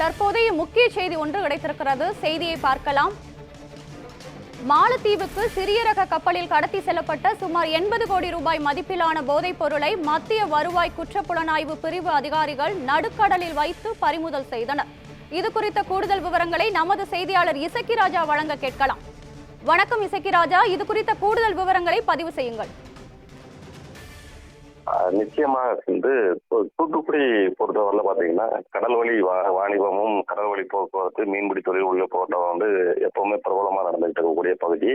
தற்போதைய முக்கிய செய்தி ஒன்று கிடைத்திருக்கிறது. செய்தியை பார்க்கலாம். மாலத்தீவுக்கு சிறிய ரக கப்பலில் கடத்தி செல்லப்பட்ட சுமார் 80 கோடி ரூபாய் மதிப்பிலான போதைப் பொருளை மத்திய வருவாய் குற்றப்புலனாய்வு பிரிவு அதிகாரிகள் நடுக்கடலில் வைத்து பறிமுதல் செய்தனர். இது குறித்த கூடுதல் விவரங்களை நமது செய்தியாளர் இசக்கி ராஜா வழங்க கேட்கலாம். வணக்கம் இசக்கி ராஜா, இது குறித்த கூடுதல் விவரங்களை பதிவு செய்யுங்கள். நிச்சயமாக தூத்துக்குடி பொறுத்தவரையில பாத்தீங்கன்னா கடல் வழி வாணிபமும் கடல் வழி போக்குவரத்து மீன்பிடி தொழில் உள்ள போட்டோம் எப்பவுமே பிரபலமா நடந்துகிட்டு இருக்கக்கூடிய பகுதி.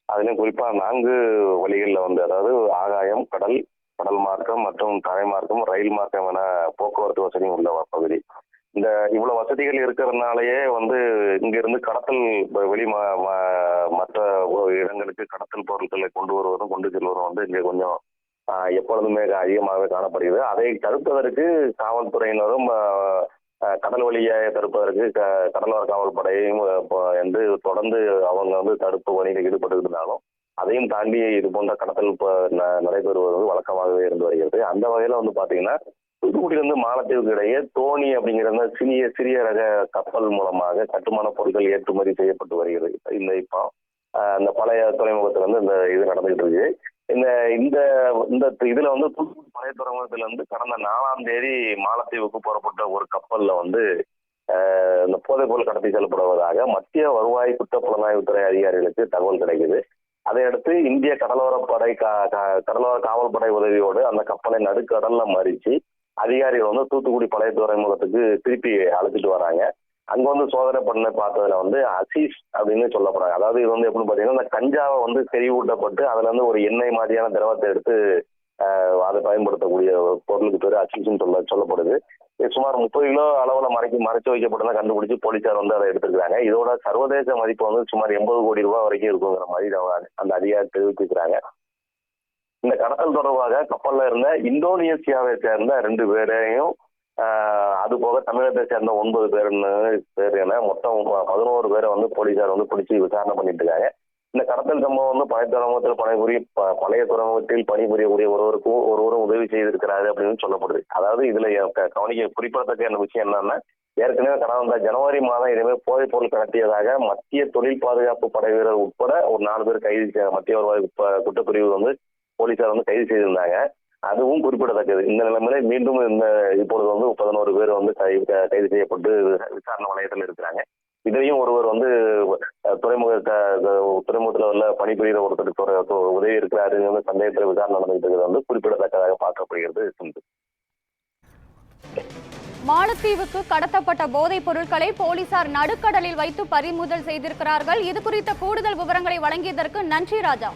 அதுலயும் குறிப்பா 4 வழிகளில் அதாவது ஆகாயம், கடல் மார்க்கம் மற்றும் தரை மார்க்கம், ரயில் மார்க்கம் என போக்குவரத்து வசதியும் உள்ள பகுதி. இந்த இவ்வளவு வசதிகள் இருக்கிறதுனாலயே இங்கிருந்து கடத்தல் வெளி மற்ற இடங்களுக்கு கடத்தல் பொருட்களை கொண்டு வருவதும் கொண்டு செல்வதும் இங்க கொஞ்சம் எப்பொழுதுமே அதிகமாகவே காணப்படுகிறது. அதை தடுப்பதற்கு காவல்துறையினரும் கடல் வழியை தடுப்பதற்கு கடலோர காவல்படையும் என்று தொடர்ந்து அவங்க தடுப்பு பணியில் ஈடுபட்டு இருந்தாலும் அதையும் தாண்டி இது போன்ற கடத்தல் நடைபெறுவது வழக்கமாகவே இருந்து வருகிறது. அந்த வகையில பாத்தீங்கன்னா தூத்துக்குடியிலிருந்து மாலத்தீவுக்கு இடையே தோணி அப்படிங்கிற சிறிய ரக கப்பல் மூலமாக கட்டுமான பொருட்கள் ஏற்றுமதி செய்யப்பட்டு வருகிறது. இப்போ அந்த பழைய துறைமுகத்துல இந்த இது நடந்துகிட்டு இருக்கு. இந்த இதுல தூத்துக்குடி பழைய துறைமுகத்துல கடந்த 4ஆம் தேதி மாலத்தீவுக்கு புறப்பட்ட ஒரு கப்பல்ல இந்த போதைப் பொருள் கடத்தி செல்லப்படுவதாக மத்திய வருவாய் குற்றப்புலனாய்வுத்துறை அதிகாரிகளுக்கு தகவல் கிடைக்குது. அதையடுத்து இந்திய கடலோர காவல்படை உதவியோடு அந்த கப்பலை நடுக்கடல்ல மறிச்சு அதிகாரிகள் தூத்துக்குடி பழைய துறைமுகத்துக்கு திருப்பி அழைச்சிட்டு வராங்க. அங்க சோதனை பண்ண பார்த்ததுல அசீஸ் அப்படின்னு சொல்லப்படுறாங்க. அதாவது இது எப்படின்னு பாத்தீங்கன்னா இந்த கஞ்சாவை செறிவூட்டப்பட்டு அதுல ஒரு எண்ணெய் மாதிரியான திரவத்தை எடுத்து அதை பயன்படுத்தக்கூடிய பொருளுக்கு பேரு அசீஸ்ன்னு சொல்லப்படுது. சுமார் 30 கிலோ அளவுல மறைச்சு வைக்கப்பட்டு கண்டுபிடிச்சு போலீசார் அதை எடுத்துக்கிறாங்க. இதோட சர்வதேச மதிப்பு சுமார் 80 கோடி ரூபாய் வரைக்கும் இருக்குங்கிற மாதிரி அந்த அதிகாரி தெரிவிச்சுக்கிறாங்க. இந்த கடத்தல் தொடர்பாக கப்பல்ல இருந்த இந்தோனேசியாவை சேர்ந்த 2 பேரையும் அது போக தமிழகத்தை சேர்ந்த 9 பேர் என மொத்தம் 11 பேரை போலீசார் பிடிச்சி விசாரணை பண்ணிட்டு இருக்காங்க. இந்த கடத்தல் சம்பவம் பழைய துறைமுகத்தில் பழைய துறைமுகத்தில் பணிபுரியக்கூடிய ஒருவரும் உதவி செய்திருக்கிறாரு அப்படின்னு சொல்லப்படுது. அதாவது இதுல கவனிக்க குறிப்பிடத்தக்க விஷயம் என்னன்னா, ஏற்கனவே கடந்த ஜனவரி மாதம் இனிமேல் போதைப் பொருள் கடத்தியதாக மத்திய தொழில் பாதுகாப்பு படை வீரர் உட்பட ஒரு 4 பேர் கைது மத்திய வருவாய் குற்றப்பிரிவு போலீசார் கைது செய்திருந்தாங்க. அதுவும் குறிப்பிடத்தக்கது. இந்த நிலைமையில மீண்டும் இப்பொழுது 11 பேர் கைது செய்யப்பட்டு விசாரணை வளையத்தில் இருக்கிறாங்க. இதையும் ஒருவர் துறைமுகத்துல உள்ள பணிபுரிகிற ஒருத்தருக்கு உதவி இருக்கிறாரு சந்தேகத்தில் விசாரணை நடந்துகிட்டு இருக்கிறது குறிப்பிடத்தக்கதாக பார்க்கப்படுகிறது. மாலத்தீவுக்கு கடத்தப்பட்ட போதைப் பொருட்களை போலீசார் நடுக்கடலில் வைத்து பறிமுதல் செய்திருக்கிறார்கள். இது குறித்த கூடுதல் விவரங்களை வழங்கியதற்கு நன்றி ராஜா.